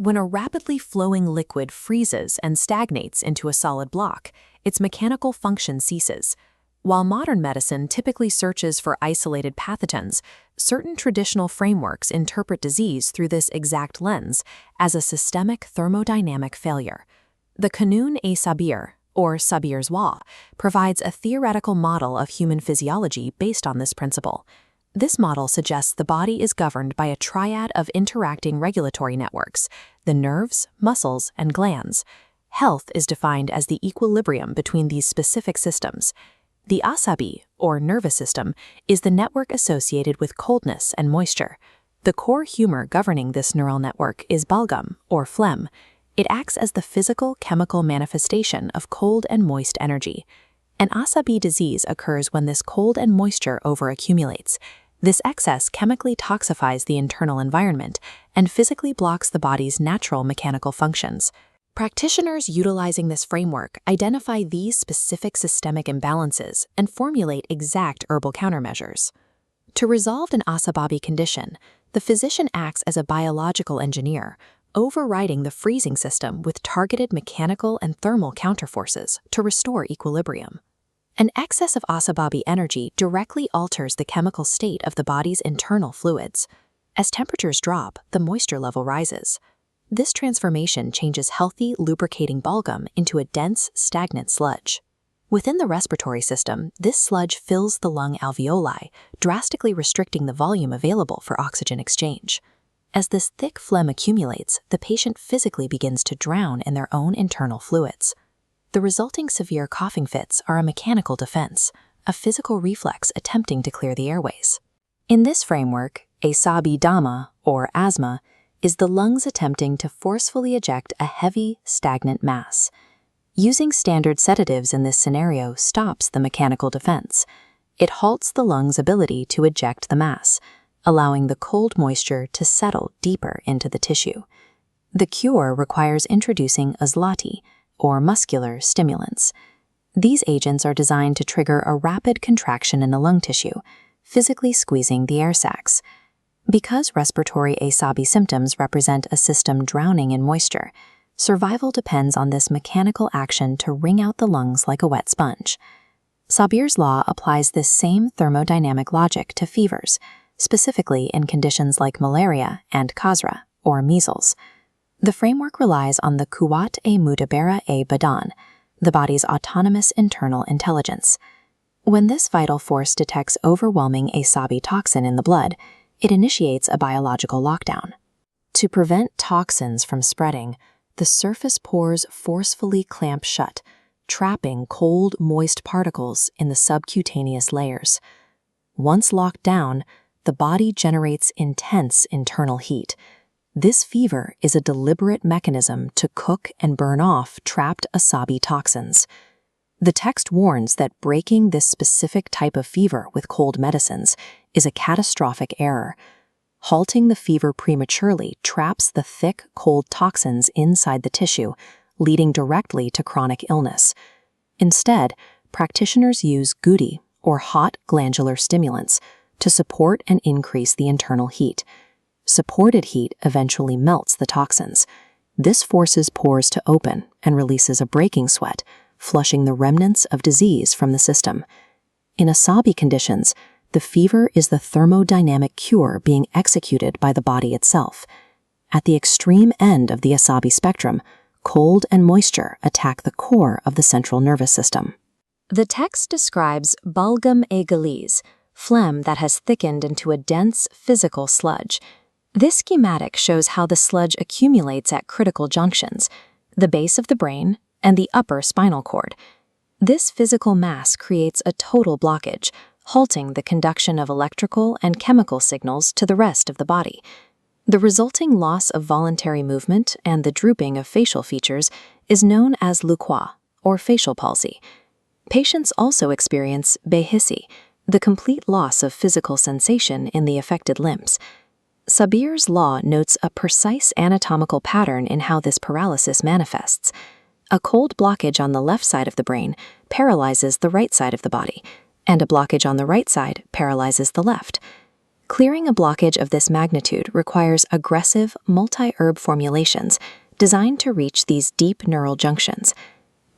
When a rapidly flowing liquid freezes and stagnates into a solid block, its mechanical function ceases. While modern medicine typically searches for isolated pathogens, certain traditional frameworks interpret disease through this exact lens as a systemic thermodynamic failure. The Kanun-e-Sabir, or Sabir's Law, provides a theoretical model of human physiology based on this principle. This model suggests the body is governed by a triad of interacting regulatory networks: the nerves, muscles, and glands. Health is defined as the equilibrium between these specific systems. The asabi, or nervous system, is the network associated with coldness and moisture. The core humor governing this neural network is balgam, or phlegm. It acts as the physical chemical manifestation of cold and moist energy. An asabi disease occurs when this cold and moisture overaccumulates. This excess chemically toxifies the internal environment and physically blocks the body's natural mechanical functions. Practitioners utilizing this framework identify these specific systemic imbalances and formulate exact herbal countermeasures. To resolve an asabi condition, the physician acts as a biological engineer, overriding the freezing system with targeted mechanical and thermal counterforces to restore equilibrium. An excess of asabi energy directly alters the chemical state of the body's internal fluids. As temperatures drop, the moisture level rises. This transformation changes healthy, lubricating balgam into a dense, stagnant sludge. Within the respiratory system, this sludge fills the lung alveoli, drastically restricting the volume available for oxygen exchange. As this thick phlegm accumulates, the patient physically begins to drown in their own internal fluids. The resulting severe coughing fits are a mechanical defense, a physical reflex attempting to clear the airways. In this framework, asabi-dhamma, or asthma, is the lungs attempting to forcefully eject a heavy, stagnant mass. Using standard sedatives in this scenario stops the mechanical defense. It halts the lung's ability to eject the mass, allowing the cold moisture to settle deeper into the tissue. The cure requires introducing uzlati, or muscular stimulants. These agents are designed to trigger a rapid contraction in the lung tissue, physically squeezing the air sacs. Because respiratory asabi symptoms represent a system drowning in moisture, survival depends on this mechanical action to wring out the lungs like a wet sponge. Sabir's law applies this same thermodynamic logic to fevers, specifically in conditions like malaria and khasra, or measles. The framework relies on the Quwat-e-Mudabbara-e-Badan, the body's autonomous internal intelligence. When this vital force detects overwhelming asabi toxin in the blood, it initiates a biological lockdown. To prevent toxins from spreading, the surface pores forcefully clamp shut, trapping cold, moist particles in the subcutaneous layers. Once locked down, the body generates intense internal heat. This fever is a deliberate mechanism to cook and burn off trapped asabi toxins. The text warns that breaking this specific type of fever with cold medicines is a catastrophic error. Halting the fever prematurely traps the thick, cold toxins inside the tissue, leading directly to chronic illness. Instead, practitioners use gudi, or hot glandular stimulants, to support and increase the internal heat. Supported heat eventually melts the toxins. This forces pores to open and releases a breaking sweat, flushing the remnants of disease from the system. In asabi conditions, the fever is the thermodynamic cure being executed by the body itself. At the extreme end of the asabi spectrum, cold and moisture attack the core of the central nervous system. The text describes balgam-e-ghaliz, phlegm that has thickened into a dense physical sludge. This schematic shows how the sludge accumulates at critical junctions, the base of the brain and the upper spinal cord. This physical mass creates a total blockage, halting the conduction of electrical and chemical signals to the rest of the body. The resulting loss of voluntary movement and the drooping of facial features is known as luqua, or facial palsy. Patients also experience behissi, the complete loss of physical sensation in the affected limbs. Sabir's law notes a precise anatomical pattern in how this paralysis manifests. A cold blockage on the left side of the brain paralyzes the right side of the body, and a blockage on the right side paralyzes the left. Clearing a blockage of this magnitude requires aggressive, multi-herb formulations designed to reach these deep neural junctions.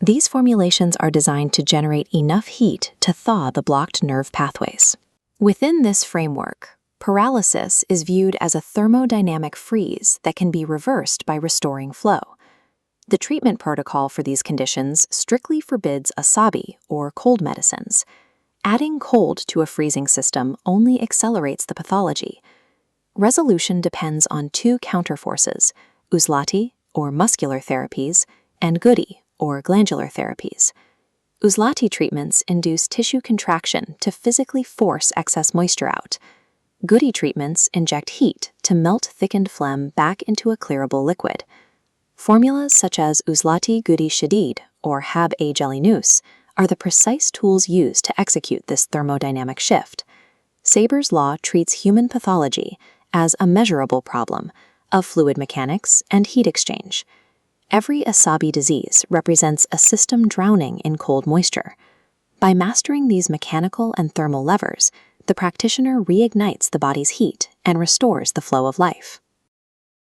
These formulations are designed to generate enough heat to thaw the blocked nerve pathways. Within this framework, paralysis is viewed as a thermodynamic freeze that can be reversed by restoring flow. The treatment protocol for these conditions strictly forbids wasabi or cold medicines. Adding cold to a freezing system only accelerates the pathology. Resolution depends on two counterforces, Uzlati, or muscular therapies, and Gudi, or glandular therapies. Uzlati treatments induce tissue contraction to physically force excess moisture out. Gudi treatments inject heat to melt thickened phlegm back into a clearable liquid. Formulas such as Uzlati Gudi Shadid or Hab-A Jelly Noose are the precise tools used to execute this thermodynamic shift. Saber's law treats human pathology as a measurable problem of fluid mechanics and heat exchange. Every wasabi disease represents a system drowning in cold moisture. By mastering these mechanical and thermal levers, the practitioner reignites the body's heat and restores the flow of life.